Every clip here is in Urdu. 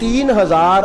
3000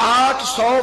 800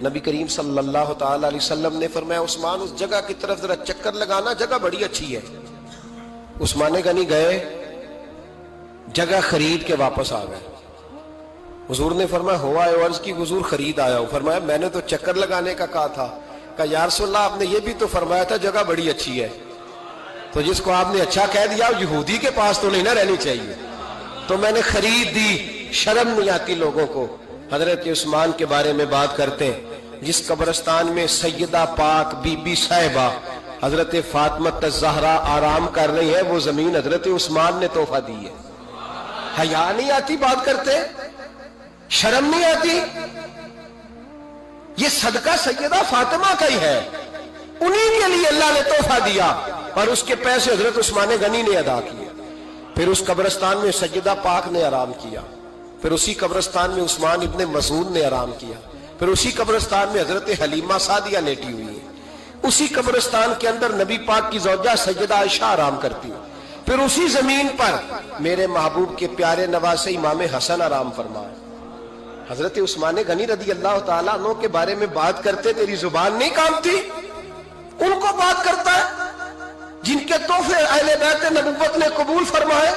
نبی کریم صلی اللہ تعالی علیہ وسلم نے فرمایا عثمان اس جگہ کی طرف ذرا چکر لگانا، جگہ بڑی اچھی ہے۔ عثمان غنی گئے، جگہ خرید کے واپس آ گئے۔ حضور نے فرمایا ہوا ہے؟ عرض کی حضور خرید آیا ہوں۔ فرمایا میں نے تو چکر لگانے کا کہا تھا۔ کہا یا رسول اللہ آپ نے یہ بھی تو فرمایا تھا جگہ بڑی اچھی ہے، تو جس کو آپ نے اچھا کہہ دیا یہودی کے پاس تو نہیں نہ رہنی چاہیے، تو میں نے خرید دی۔ شرم نہیں آتی لوگوں کو۔ حضرت عثمان کے بارے میں بات کرتے ہیں، جس قبرستان میں سیدہ پاک بی بی صاحبہ حضرت فاطمہ الزہرا آرام کر رہی ہے، وہ زمین حضرت عثمان نے تحفہ دی ہے۔ حیا نہیں آتی بات کرتے؟ شرم نہیں آتی؟ یہ صدقہ سیدہ فاطمہ کا ہی ہے، انہی کے لیے اللہ نے تحفہ دیا، اور اس کے پیسے حضرت عثمان غنی نے ادا کیے۔ پھر اس قبرستان میں سیدہ پاک نے آرام کیا، پھر اسی قبرستان میں عثمان ابن مسعود نے آرام کیا، پھر اسی قبرستان میں حضرت حلیمہ سعدیہ لیٹی ہوئی ہے، اسی قبرستان کے اندر نبی پاک کی زوجہ سیدہ عائشہ آرام کرتی ہے، پھر اسی زمین پر میرے محبوب کے پیارے نواسے امام حسن آرام فرمائے۔ حضرت عثمان غنی رضی اللہ تعالیٰ عنہ کے بارے میں بات کرتے تیری زبان نہیں کانپتی؟ ان کو بات کرتا ہے جن کے تحفے اہل بیت نبوت نے قبول فرمائے،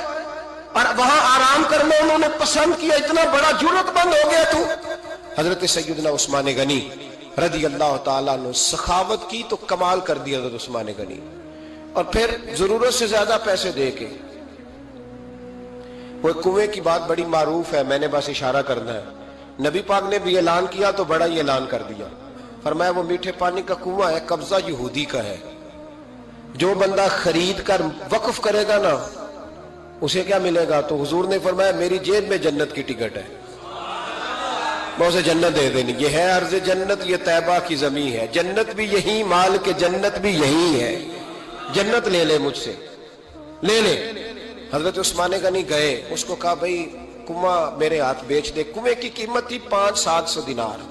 اور وہاں آرام کرنا انہوں نے پسند کیا، اتنا بڑا جرأت مند ہو گیا تو۔ حضرت سیدنا عثمان غنی رضی اللہ تعالیٰ عنہ سخاوت کی تو کمال کر دیا حضرت عثمان غنی، اور پھر ضرورت سے زیادہ پیسے دے کے۔ وہ کنویں کی بات بڑی معروف ہے، میں نے بس اشارہ کرنا ہے۔ نبی پاک نے بھی اعلان کیا تو بڑا ہی اعلان کر دیا، فرمایا وہ میٹھے پانی کا کنواں ہے، قبضہ یہودی کا ہے، جو بندہ خرید کر وقف کرے گا نا اسے کیا ملے گا؟ تو حضور نے فرمایا میری جیب میں جنت کی ٹکٹ ہے، میں اسے جنت دے دینی۔ یہ ہے عرض جنت، یہ طیبہ کی زمین ہے، جنت بھی یہی، مال کے جنت بھی یہی ہے، جنت لے لے مجھ سے، لے لے۔ حضرت عثمان غنی گئے، اس کو کہا بھئی کنواں میرے ہاتھ بیچ دے۔ کنویں کی قیمت تھی 500-700 دینار،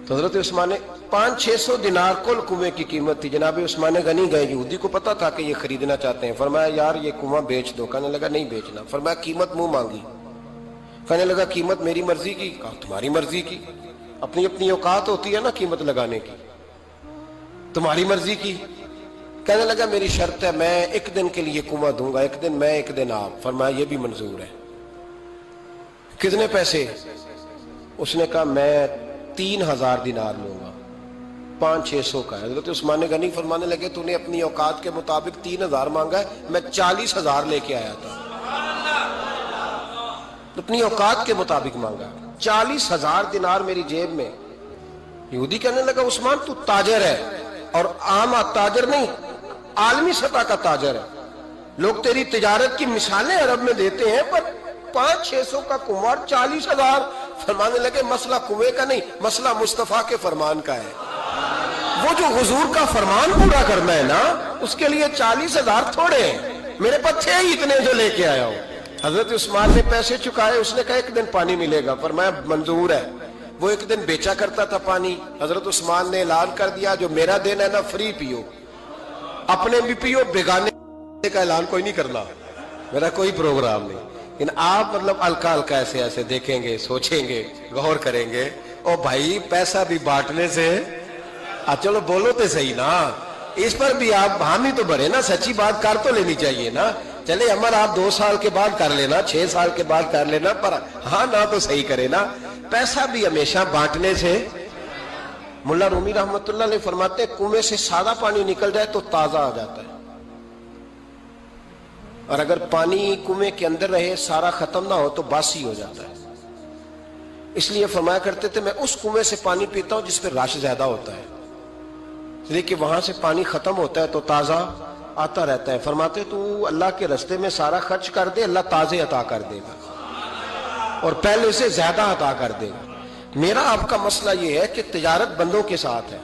تو حضرت عثمان 500-600 دینار کل کنویں کی قیمت تھی۔ جناب عثمان غنی گئے، یہودی کو پتا تھا کہ یہ خریدنا چاہتے ہیں، فرمایا یار یہ کنواں بیچ دو۔ کہنے لگا نہیں بیچنا۔ فرمایا قیمت منہ مانگی، کہنے لگا قیمت میری مرضی کی۔ کہا تمہاری مرضی کی، اپنی اپنی اوقات ہوتی ہے نا قیمت لگانے کی، تمہاری مرضی کی۔ کہنے لگا میری شرط ہے میں ایک دن کے لیے کنواں دوں گا، ایک دن میں ایک دن آپ۔ فرمایا یہ بھی منظور ہے۔ کتنے پیسے؟ اس نے کہا میں 3000 دینار لوں گا، 500-600 کا ہے۔ حضرت عثمان غنی فرمانے لگے تو نے اپنی اوقات کے مطابق 3000 مانگا ہے، میں 40,000 لے کے آیا تھا، اپنی اوقات کے مطابق مانگا، 40,000 دینار میری جیب میں۔ یہودی کہنے لگا عثمان تو تاجر ہے، اور عام تاجر نہیں، عالمی سطح کا تاجر ہے، لوگ تیری تجارت کی مثالیں عرب میں دیتے ہیں، پر 500-600 کا کنواں 40,000۔ فرمانے لگے مسئلہ کنویں کا نہیں، مسئلہ مصطفیٰ کے فرمان کا ہے، وہ جو حضور کا فرمان پورا کرنا ہے نا، اس کے لیے 40,000 تھوڑے ہیں، میرے پاس تھے ہی اتنے جو لے کے آیا ہوں۔ حضرت عثمان نے پیسے چکائے، اس نے کہا ایک دن پانی ملے گا، فرمایا منظور ہے۔ وہ ایک دن بیچا کرتا تھا پانی، حضرت عثمان نے اعلان کر دیا جو میرا دن ہے نا فری پیو، اپنے بھی پیو، بیگانے کا اعلان کوئی نہیں کرنا، میرا کوئی پروگرام نہیں۔ ان آپ مطلب ہلکا ہلکا ایسے ایسے دیکھیں گے، سوچیں گے، غور کریں گے، او بھائی پیسہ بھی بانٹنے سے، چلو بولو تو صحیح نا، اس پر بھی آپ حامی تو بھرے نا، سچی بات کر تو لینی چاہیے نا۔ چلے عمر آپ 2 سال کے بعد کر لینا، 6 سال کے بعد کر لینا، پر ہاں نہ تو صحیح کرے نا، پیسہ بھی ہمیشہ بانٹنے سے۔ ملا رومی رحمت اللہ علیہ فرماتے ہیں کنویں سے سادہ پانی نکل جائے تو تازہ آ جاتا ہے، اور اگر پانی کنویں کے اندر رہے سارا ختم نہ ہو تو باسی ہو جاتا ہے۔ اس لیے فرمایا کرتے تھے میں اس کنویں سے پانی پیتا ہوں جس پہ رش زیادہ ہوتا ہے، اس لیے کہ وہاں سے پانی ختم ہوتا ہے تو تازہ آتا رہتا ہے۔ فرماتے تو اللہ کے رستے میں سارا خرچ کر دے، اللہ تازے عطا کر دے گا اور پہلے سے زیادہ عطا کر دے گا۔ میرا آپ کا مسئلہ یہ ہے کہ تجارت بندوں کے ساتھ ہے،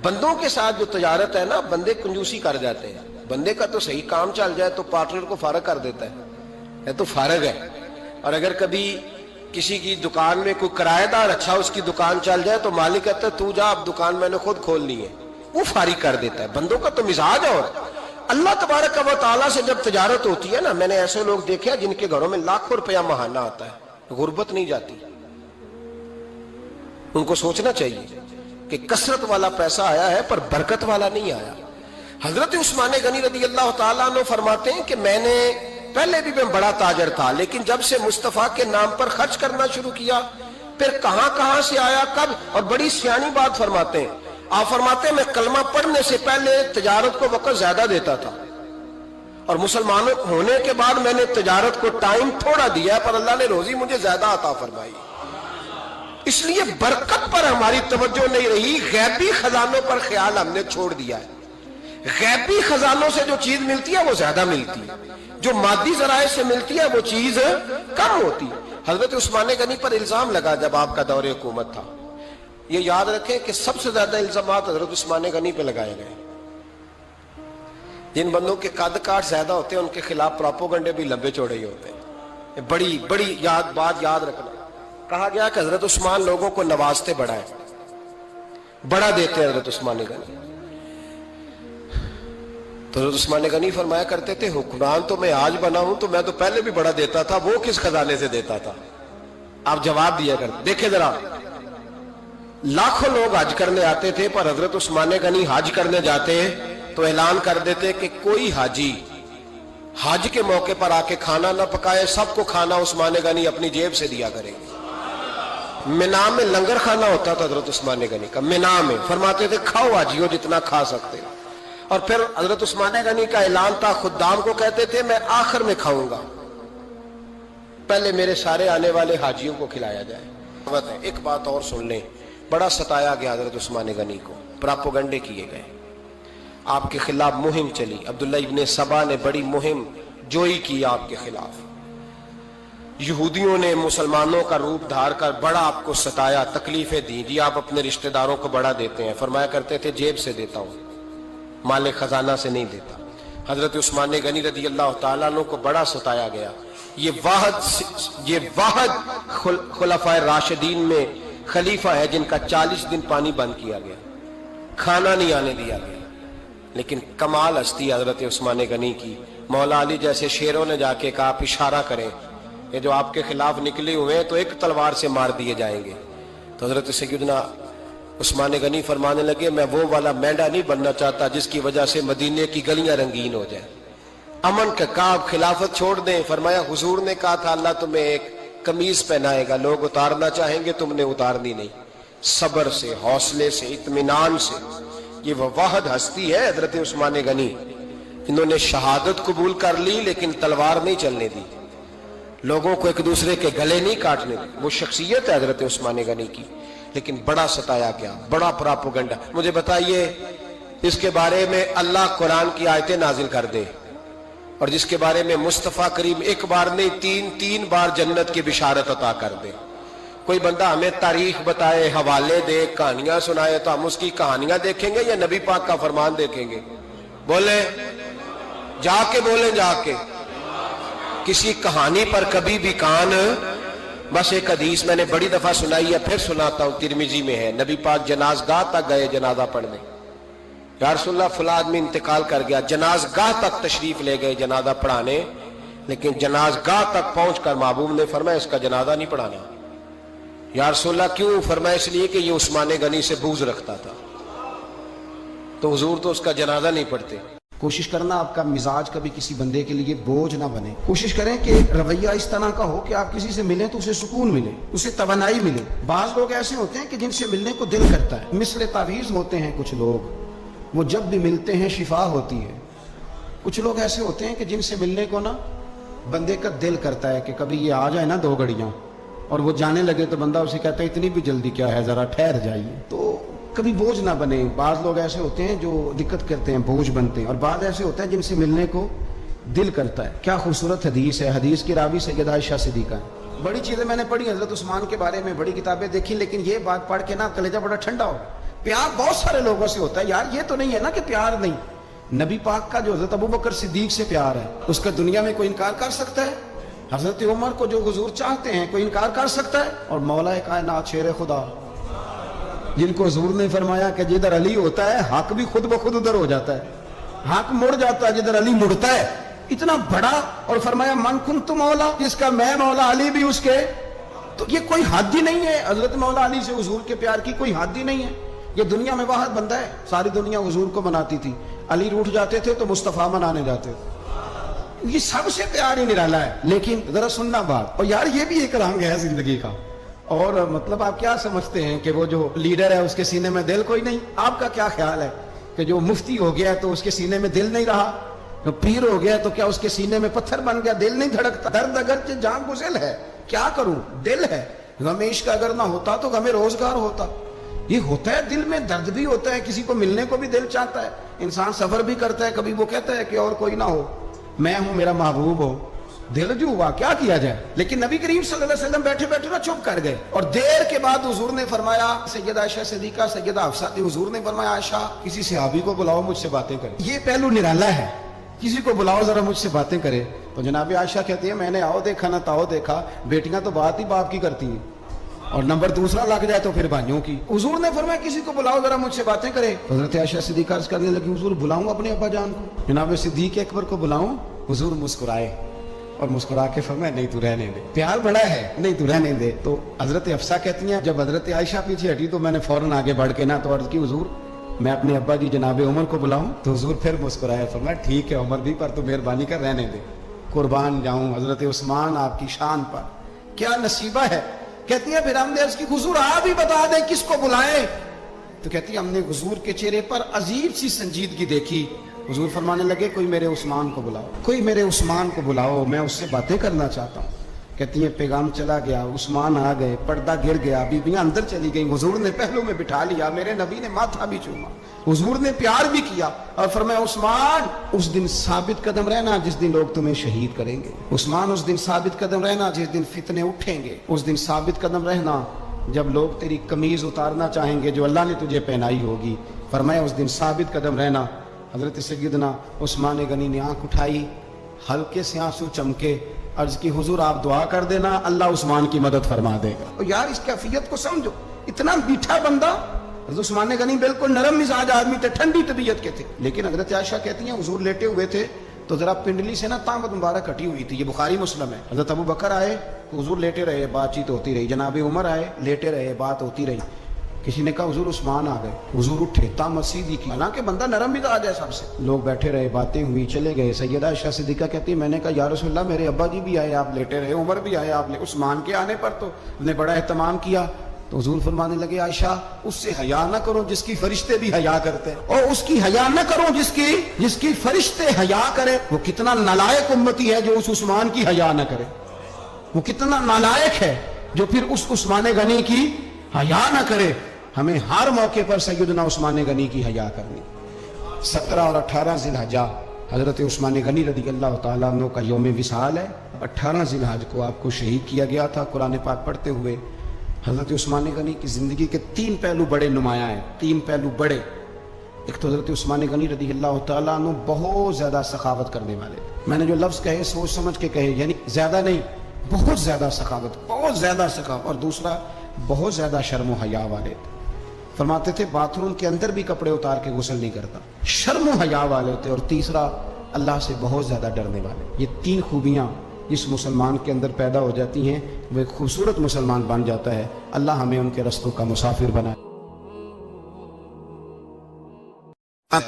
بندوں کے ساتھ جو تجارت ہے نا، بندے کنجوسی کر جاتے ہیں، بندے کا تو صحیح کام چل جائے تو پارٹنر کو فارغ کر دیتا ہے تو فارغ ہے، اور اگر کبھی کسی کی دکان میں کوئی کرایہ دار اچھا اس کی دکان چل جائے تو مالک کہتا ہے تو جا، اب دکان میں نے خود کھولنی ہے، وہ فارغ کر دیتا ہے۔ بندوں کا تو مزاج ہے۔ اور اللہ تبارک و تعالیٰ سے جب تجارت ہوتی ہے نا، میں نے ایسے لوگ دیکھے ہیں جن کے گھروں میں لاکھوں روپیہ ماہانہ آتا ہے، غربت نہیں جاتی، ان کو سوچنا چاہیے کہ کثرت والا پیسہ آیا ہے پر برکت والا نہیں آیا. حضرت عثمان غنی رضی اللہ تعالیٰ عنہ فرماتے ہیں کہ میں نے پہلے بھی میں بڑا تاجر تھا، لیکن جب سے مصطفیٰ کے نام پر خرچ کرنا شروع کیا، پھر کہاں کہاں سے آیا کب. اور بڑی سیانی بات فرماتے ہیں. آپ فرماتے ہیں میں کلمہ پڑھنے سے پہلے تجارت کو وقت زیادہ دیتا تھا، اور مسلمان ہونے کے بعد میں نے تجارت کو ٹائم تھوڑا دیا، پر اللہ نے روزی مجھے زیادہ عطا فرمائی. اس لیے برکت پر ہماری توجہ نہیں رہی، غیبی خزانوں پر خیال ہم نے چھوڑ دیا ہے. غیبی خزانوں سے جو چیز ملتی ہے وہ زیادہ ملتی ہے، جو مادی ذرائع سے ملتی ہے وہ چیز کم ہوتی ہے. حضرت عثمان غنی پر الزام لگا جب آپ کا دور حکومت تھا. یہ یاد رکھیں کہ سب سے زیادہ الزامات حضرت عثمان غنی پہ لگائے گئے. جن بندوں کے قد کاٹ زیادہ ہوتے ہیں ان کے خلاف پراپوگنڈے بھی لمبے چوڑے ہی ہوتے ہیں. بڑی بڑی بات یاد رکھنا. کہا گیا کہ حضرت عثمان لوگوں کو نوازتے بڑا ہے، بڑا دیتے ہیں حضرت عثمان غنی. تو حضرت عثمان غنی فرمایا کرتے تھے حکمران تو میں آج بنا ہوں تو میں تو پہلے بھی بڑا دیتا تھا، وہ کس خزانے سے دیتا تھا؟ آپ جواب دیا کرتے. دیکھیں ذرا، لاکھوں لوگ حج کرنے آتے تھے، پر حضرت عثمان غنی حج کرنے جاتے تو اعلان کر دیتے کہ کوئی حاجی حج کے موقع پر آ کے کھانا نہ پکائے، سب کو کھانا عثمان غنی اپنی جیب سے دیا کرے. مینا میں لنگر کھانا ہوتا تھا حضرت عثمان غنی کا، مینا میں. فرماتے تھے کھاؤ حاجیوں جتنا کھا سکتے. اور پھر حضرت عثمان غنی کا اعلان تھا، خدام کو کہتے تھے میں آخر میں کھاؤں گا، پہلے میرے سارے آنے والے حاجیوں کو کھلایا جائے. ایک بات اور سن لیں، بڑا ستایا گیا حضرت عثمان غنی کو، پراپوگنڈے کیے گئے، آپ کے خلاف مہم چلی. عبداللہ ابن سبا نے بڑی مہم جوئی کی آپ کے خلاف. یہودیوں نے مسلمانوں کا روپ دھار کر بڑا آپ کو ستایا، تکلیفیں دی. جی آپ اپنے رشتہ داروں کو بڑا دیتے ہیں. فرمایا کرتے تھے جیب سے دیتا ہوں، مال خزانہ سے نہیں دیتا. حضرت عثمان غنی رضی اللہ تعالیٰ عنہ کو بڑا ستایا گیا. یہ واحد خلفائے راشدین میں خلیفہ ہے جن کا 40 دن پانی بند کیا گیا، کھانا نہیں آنے دیا گیا. لیکن کمال ہستی حضرت عثمان غنی کی. مولا علی جیسے شیروں نے جا کے کہا آپ اشارہ کریں، یہ جو آپ کے خلاف نکلے ہوئے ہیں تو ایک تلوار سے مار دیے جائیں گے. تو حضرت سیدنا عثمان غنی فرمانے لگے میں وہ والا مینڈا نہیں بننا چاہتا جس کی وجہ سے مدینے کی گلیاں رنگین ہو جائیں. امن کا کہا خلافت چھوڑ دیں. فرمایا حضور نے کہا تھا اللہ تمہیں ایک قمیض پہنائے گا، لوگ اتارنا چاہیں گے، تم نے اتارنی نہیں. صبر سے، حوصلے سے، اطمینان سے. یہ وہ واحد ہستی ہے حضرت عثمان غنی، انہوں نے شہادت قبول کر لی لیکن تلوار نہیں چلنے دی، لوگوں کو ایک دوسرے کے گلے نہیں کاٹنے دی. وہ شخصیت ہے حضرت عثمان غنی کی. لیکن بڑا ستایا گیا، بڑا پراپوگنڈا. مجھے بتائیے اس کے بارے میں اللہ قرآن کی آیتیں نازل کر دے، اور جس کے بارے میں مصطفیٰ کریم ایک بار نہیں تین بار جنت کی بشارت عطا کر دے. کوئی بندہ ہمیں تاریخ بتائے، حوالے دے، کہانیاں سنائے تو ہم اس کی کہانیاں دیکھیں گے یا نبی پاک کا فرمان دیکھیں گے؟ بولیں، جا کے بولیں، جا کے. کسی کہانی پر کبھی بھی کان. بس ایک حدیث میں نے بڑی دفعہ سنائی ہے، پھر سناتا ہوں، ترمذی میں ہے. نبی پاک جنازگاہ تک گئے جنازہ پڑھنے. یا رسول اللہ فلاں آدمی انتقال کر گیا. جنازگاہ تک تشریف لے گئے جنازہ پڑھانے، لیکن جنازگاہ تک پہنچ کر محبوب نے فرمایا اس کا جنازہ نہیں پڑھانا. یا رسول اللہ کیوں؟ فرمایا اس لیے کہ یہ عثمان غنی سے بغض رکھتا تھا، تو حضور تو اس کا جنازہ نہیں پڑھتے. کوشش کرنا آپ کا مزاج کبھی کسی بندے کے لیے بوجھ نہ بنے. کوشش کریں کہ رویہ اس طرح کا ہو کہ آپ کسی سے ملیں تو اسے سکون ملے، اسے توانائی ملے. بعض لوگ ایسے ہوتے ہیں کہ جن سے ملنے کو دل کرتا ہے، مثل تعویذ ہوتے ہیں کچھ لوگ، وہ جب بھی ملتے ہیں شفا ہوتی ہے. کچھ لوگ ایسے ہوتے ہیں کہ جن سے ملنے کو نا بندے کا دل کرتا ہے کہ کبھی یہ آ جائے نا 2 گھڑیاں، اور وہ جانے لگے تو بندہ اسے کہتا ہے اتنی بھی جلدی کیا ہے، ذرا ٹھہر جائیے. تو کبھی بوجھ نہ بنے. بعض لوگ ایسے ہوتے ہیں جو دقت کرتے ہیں، بوجھ بنتے ہیں، اور بعض ایسے ہوتے ہیں جن سے ملنے کو دل کرتا ہے. کیا خوبصورت حدیث ہے. حدیث کی راوی سیدہ عائشہ صدیقہ ہے. بڑی چیزیں میں نے پڑھی حضرت عثمان کے بارے میں، بڑی کتابیں دیکھی، لیکن یہ بات پڑھ کے نا کلیجہ بڑا ٹھنڈا ہو. پیار بہت سارے لوگوں سے ہوتا ہے یار، یہ تو نہیں ہے نا کہ پیار نہیں. نبی پاک کا جو حضرت ابوبکر صدیق سے پیار ہے اس کا دنیا میں کوئی انکار کر سکتا ہے؟ حضرت عمر کو جو حضور چاہتے ہیں کوئی انکار کر سکتا ہے؟ اور مولا کائنات شیر خدا جن کو حضور نے فرمایا کہ جدھر علی ہوتا ہے حق بھی خود بخود ادھر ہو جاتا ہے، حق مڑ جاتا ہے جدھر علی مڑتا ہے. اتنا بڑا. اور فرمایا من کنت مولا، جس کا میں مولا علی بھی اس کے تو یہ کوئی حد ہی نہیں ہے حضرت مولا علی سے حضور کے پیار کی کوئی حد ہی نہیں ہے. یہ دنیا میں واحد بندہ ہے, ساری دنیا حضور کو مناتی تھی, علی روٹھ جاتے تھے تو مصطفیٰ منانے جاتے تھے. یہ سب سے پیار ہی نرالا ہے. لیکن ذرا سننا بات, اور یار یہ بھی ایک رنگ ہے زندگی کا. اور مطلب آپ کیا سمجھتے ہیں کہ وہ جو لیڈر ہے اس کے سینے میں دل کوئی نہیں؟ آپ کا کیا خیال ہے کہ جو مفتی ہو گیا تو اس کے سینے میں دل نہیں رہا, جو پیر ہو گیا تو کیا اس کے سینے میں پتھر بن گیا, دل نہیں دھڑکتا؟ درد اگرچہ جان گزل ہے, کیا کروں, دل ہے. غم عشق اگر نہ ہوتا تو غم روزگار ہوتا. یہ ہوتا ہے, دل میں درد بھی ہوتا ہے, کسی کو ملنے کو بھی دل چاہتا ہے, انسان سفر بھی کرتا ہے, کبھی وہ کہتا ہے کہ اور کوئی نہ ہو, میں ہوں, میرا محبوب ہو. دل جو ہوا کیا کیا جائے. لیکن نبی کریم صلی اللہ علیہ وسلم بیٹھے بیٹھے نہ چپ کر گئے, اور دیر کے بعد حضور نے فرمایا, سیدہ عائشہ صدیقہ, سیدہ حفصہ, حضور نے فرمایا عائشہ کسی صحابی کو بلاؤ مجھ سے باتیں کرے. یہ پہلو نرالا ہے, کسی کو بلاؤ ذرا مجھ سے باتیں کرے. تو جناب عائشہ کہتی ہے میں نے آؤ دیکھا نہ تاؤ دیکھا, بیٹیاں تو بات ہی باپ کی کرتی ہیں, اور نمبر دوسرا لگ جائے تو پھر بھائیوں کی. حضور نے فرمایا کسی کو بلاؤ ذرا مجھ سے باتیں کرے. حضرت عائشہ صدیقہ عرض کرنے لگی حضور بلاؤں اپنے ابا جان کو, جناب صدیق اکبر کو بلاؤں. حضور مسکرائے اور مسکرا کے فرمایا نہیں تو رہنے دے, پیار بڑا ہے, نہیں تو رہنے دے. تو حضرت حفصہ کہتی ہیں جب حضرت عائشہ پیچھے ہٹی تو میں نے فوراً آگے بڑھ کے نہ تو عرض کی حضور میں اپنے ابا جی جناب عمر کو بلاؤں. تو حضور پھر مسکرایا, فرمایا ٹھیک ہے عمر بھی, پر تو مہربانی کر رہنے دے, قربان جاؤں حضرت عثمان آپ کی شان پر, کیا نصیبہ ہے. کہتی ہیں پھر ہم نے عرض کی حضور آپ ہی بتا دیں کس کو بلائیں. تو کہتی ہے ہم نے حضور کے چہرے پر عجیب سی سنجیدگی دیکھی. حضور فرمانے لگے کوئی میرے عثمان کو بلاؤ, کوئی میرے عثمان کو بلاؤ, میں اس سے باتیں کرنا چاہتا ہوں. کہتی ہیں پیغام چلا گیا, عثمان آ گئے, پردہ گر گیا, بیویاں اندر چلی گئیں, حضور نے پہلو میں بٹھا لیا, میرے نبی نے ماتھا بھی چوما, حضور نے پیار بھی کیا, اور فرمایا عثمان اس دن ثابت قدم رہنا جس دن لوگ تمہیں شہید کریں گے. عثمان اس دن ثابت قدم رہنا جس دن فتنے اٹھیں گے. اس دن ثابت قدم رہنا جب لوگ تیری قمیض اتارنا چاہیں گے جو اللہ نے تجھے پہنائی ہوگی. فرمایا اس دن ثابت قدم رہنا. حضرت سیدنا عثمان غنی نے آنکھ اٹھائی, ہلکے سے آنسو چمکے, عرض کی حضور آپ دعا کر دینا اللہ عثمان کی مدد فرما دے گا. اور یار اس کیفیت کو سمجھو, اتنا میٹھا بندہ. حضرت عثمان غنی بالکل نرم مزاج آدمی تھے, ٹھنڈی طبیعت کے تھے. لیکن حضرت عائشہ کہتی ہیں حضور لیٹے ہوئے تھے تو ذرا پنڈلی سے نا تامت مبارک کٹی ہوئی تھی, یہ بخاری مسلم ہے. حضرت ابو بکر آئے تو حضور لیٹے رہے, بات چیت ہوتی رہی. جناب عمر آئے, لیٹے رہے, بات ہوتی رہی. کسی نے کہا حضور عثمان آ گئے, حضور اٹھے, تامت سیدھی کی, حالانکہ بندہ نرم مزاج ہے سب سے. لوگ بیٹھے رہے, باتیں ہوئی, چلے گئے. سیدہ عائشہ صدیقہ کہتی ہے میں نے کہا یا رسول اللہ میرے ابا جی بھی آئے, آپ لیٹے رہے, عمر بھی آئے, آپ عثمان کے آنے پر تو نے بڑا اہتمام کیا. تو حضور فرمانے لگے عائشہ اس سے حیا نہ کرو جس کی فرشتے بھی حیا کرتے ہیں, اور اس کی حیا نہ کرو جس کی فرشتے حیا کرے. وہ کتنا نالائق امتی ہے جو اس عثمان کی حیا نہ کرے, وہ کتنا نالائق ہے جو پھر اس عثمان غنی کی حیا نہ کرے. ہمیں ہر موقع پر سیدنا عثمان غنی کی حیا کرنی. 17 اور 18 ذی الحجہ حضرت عثمان غنی رضی اللہ تعالیٰ عنہ کا یوم وصال ہے. 18 ذی الحجہ کو آپ کو شہید کیا گیا تھا. قرآن پاک پڑھتے ہوئے حضرت عثمان غنی کی زندگی کے 3 پہلو بڑے نمایاں ہیں, 3 پہلو بڑے. ایک تو حضرت عثمان غنی رضی اللہ تعالیٰ عنہ بہت زیادہ سخاوت کرنے والے. میں نے جو لفظ کہے سوچ سمجھ کے کہے, یعنی زیادہ نہیں, بہت زیادہ سخاوت, بہت زیادہ سخاوت. اور دوسرا بہت زیادہ شرم و حیا والے. فرماتے تھے باتھ روم کے اندر بھی کپڑے اتار کے غسل نہیں کرتا, شرم و حیا والے ہوتے. اور تیسرا اللہ سے بہت زیادہ ڈرنے والے. یہ 3 خوبیاں جس مسلمان کے اندر پیدا ہو جاتی ہیں وہ ایک خوبصورت مسلمان بن جاتا ہے. اللہ ہمیں ان کے رستوں کا مسافر بنائے.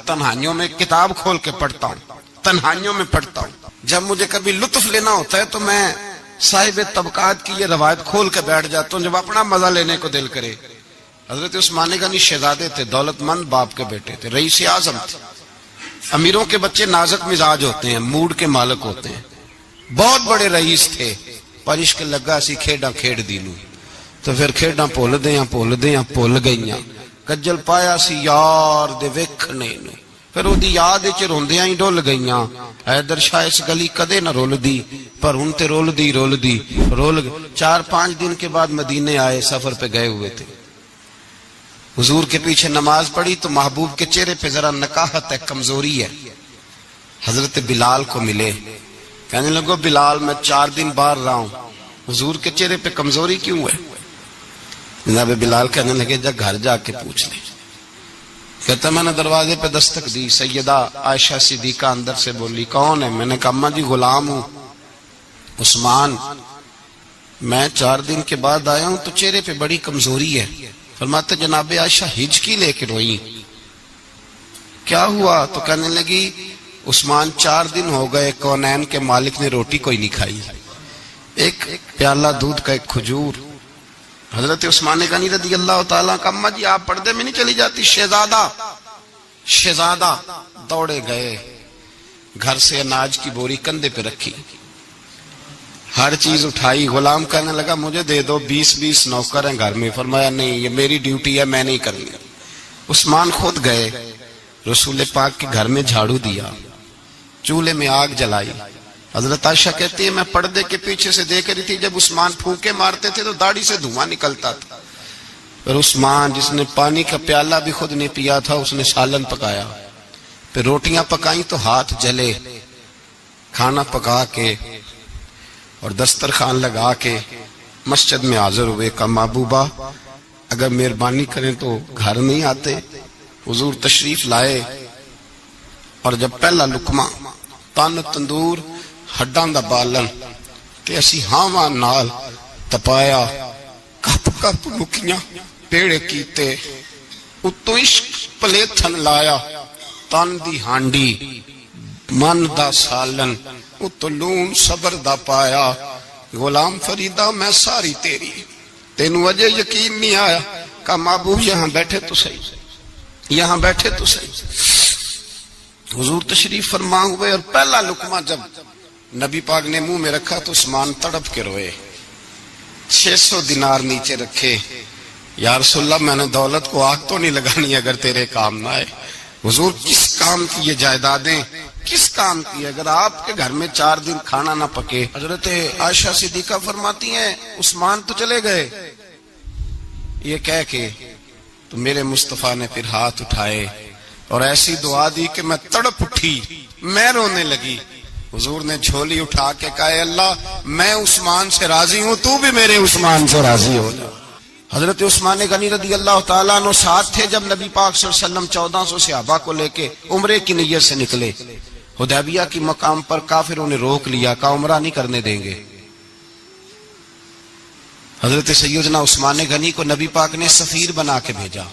تنہائیوں میں کتاب کھول کے پڑھتا ہوں, تنہائیوں میں پڑھتا ہوں. جب مجھے کبھی لطف لینا ہوتا ہے تو میں صاحب طبقات کی یہ روایت کھول کے بیٹھ جاتا ہوں جب اپنا مزہ لینے کو دل کرے. حضرت عثمان غنی شہزادے تھے, دولت مند باپ کے بیٹے تھے, رئیس اعظم تھے. امیروں کے بچے نازک مزاج ہوتے ہیں, موڈ کے مالک ہوتے ہیں. بہت بڑے رئیس تھے, پر عشق لگا سی کھیڈاں کھیڑ دی نو, تو پھر کھیڈاں بھول گئیاں. کجل پایا سی یار دے ویکھنے نو, پھر او دی یاد وچ روندیاں ہی ڈول گئیاں. حیدر شاہ اس گلی کدے نہ رول دی, پر ہن تے رول دی. 4-5 دن کے بعد مدینے آئے, سفر پہ گئے ہوئے تھے. حضور کے پیچھے نماز پڑھی تو محبوب کے چہرے پہ ذرا نکاہت ہے, کمزوری ہے. حضرت بلال کو ملے, کہنے لگو بلال میں 4 دن باہر رہا ہوں, حضور کے چہرے پہ کمزوری کیوں ہے؟ جناب بلال کہنے لگے جا گھر جا کے پوچھ لیں. کہتا میں نے دروازے پہ دستک دی, سیدہ عائشہ صدیقہ اندر سے بولی کون ہے؟ میں نے کہا اماں جی غلام ہوں عثمان. میں 4 دن کے بعد آیا ہوں تو چہرے پہ بڑی کمزوری ہے. فرماتے جناب عائشہ ہجکی لے کے روئی. کیا ہوا؟ تو کہنے لگی عثمان 4 دن ہو گئے کونین کے مالک نے روٹی کوئی نہیں کھائی، ایک پیالہ دودھ کا ایک کھجور. حضرت عثمان غنی رضی اللہ تعالیٰ کا اماں جی آپ پردے میں نہیں چلی جاتی؟ شہزادہ دوڑے گئے، گھر سے اناج کی بوری کندھے پہ رکھی، ہر چیز اٹھائی. غلام کہنے لگا مجھے دے دو، 20 نوکر ہیں گھر میں. فرمایا نہیں، یہ میری ڈیوٹی ہے، میں نہیں کروں گا. عثمان خود گئے، رسول پاک کے گھر میں جھاڑو دیا، چولہے میں آگ جلائی. حضرت عائشہ کہتی ہے میں پردے کے پیچھے سے دیکھ رہی تھی، جب عثمان پھونکے مارتے تھے تو داڑھی سے دھواں نکلتا تھا. پھر عثمان جس نے پانی کا پیالہ بھی خود نہیں پیا تھا، اس نے سالن پکایا، پھر روٹیاں پکائیں تو ہاتھ جلے. کھانا پکا کے اور دسترخوان لگا کے مسجد میں حاضر ہوئے. کہا محبوبہ اگر مہربانی کریں تو گھر نہیں آتے؟ حضور تشریف لائے اور جب پہلا لقمہ تن تندور ہڈاں دا بالن تے اسی ہاواں نال تپایا، کپ کپ مکیاں پیڑے کیتے، اتو عشق پلیتھن لایا، تن دی ہانڈی من دا سالن، اتو لون صبر دا پایا. غلام فریدہ میں ساری تیری، تینوں وجہ یقین نہیں آیا. کہا محبوب یہاں بیٹھے تو صحیح، یہاں بیٹھے تو صحیح. حضور تشریف فرما ہوئے اور پہلا لقمہ جب نبی پاک نے منہ میں رکھا تو عثمان تڑپ کے روئے. 600 دینار نیچے رکھے. یا رسول اللہ میں نے دولت کو آگ تو نہیں لگانی اگر تیرے کام نہ آئے. حضور کس کام کی یہ جائیدادیں، کس کام کی؟ اگر آپ کے گھر میں 4 دن کھانا نہ پکے. حضرت عائشہ صدیقہ فرماتی ہیں عثمان تو چلے گئے، یہ کہہ کے تو میرے مصطفیٰ نے پھر ہاتھ اٹھائے اور ایسی دعا دی کہ میں تڑپ اٹھی، میں رونے لگی. حضور نے جھولی اٹھا کے کہا اے اللہ میں عثمان سے راضی ہوں، تو بھی میرے عثمان سے راضی ہو جا. حضرت عثمان غنی رضی اللہ تعالیٰ عنہ ساتھ تھے جب نبی پاک صلی اللہ علیہ وسلم 1400 صحابہ کو لے کے عمرے کی نیت سے نکلے. حدیبیہ کی مقام پر کافروں نے روک لیا، کہا عمرہ نہیں کرنے دیں گے. حضرت سیدنا عثمان غنی کو نبی پاک نے سفیر بنا کے بھیجا.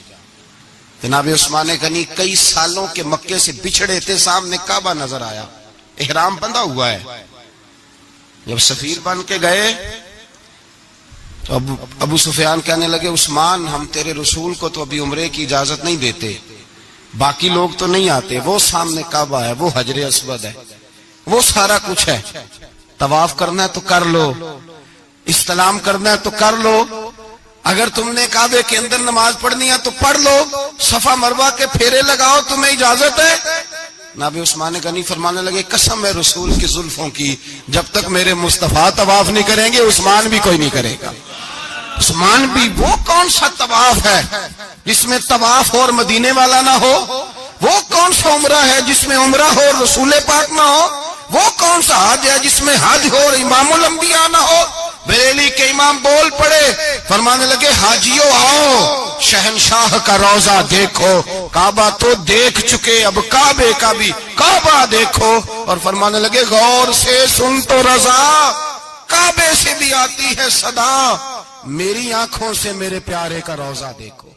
جناب عثمان غنی کئی سالوں کے مکے سے بچھڑے تھے، سامنے کعبہ نظر آیا، احرام بندھا ہوا ہے. جب سفیر بن کے گئے تو ابو سفیان کہنے لگے عثمان ہم تیرے رسول کو تو ابھی عمرے کی اجازت نہیں دیتے، باقی لوگ تو نہیں آتے، وہ سامنے کعبہ ہے، وہ حجر اسود ہے، وہ سارا کچھ ہے، طواف کرنا ہے تو کر لو، استلام کرنا ہے تو کر لو، اگر تم نے کعبے کے اندر نماز پڑھنی ہے تو پڑھ لو، صفا مروہ کے پھیرے لگاؤ، تمہیں اجازت ہے. نبی عثمان غنی فرمانے لگے قسم ہے رسول کی زلفوں کی، جب تک میرے مصطفیٰ طواف نہیں کریں گے عثمان بھی کوئی نہیں کرے گا. عثمان بھی وہ کون سا طواف ہے جس میں طواف اور مدینے والا نہ ہو؟ وہ کون سا عمرہ ہے جس میں عمرہ ہو اور رسول پاک نہ ہو؟ وہ کون سا حج ہے جس میں حج ہو اور امام الانبیاء نہ ہو؟ بریلی کے امام بول پڑے، فرمانے لگے حاجیوں آؤ شہنشاہ کا روضہ دیکھو، کعبہ تو دیکھ چکے اب کعبے کا بھی کعبہ دیکھو. اور فرمانے لگے غور سے سن تو رضا، کعبے سے بھی آتی ہے صدا، میری آنکھوں سے میرے پیارے کا روضہ دیکھو.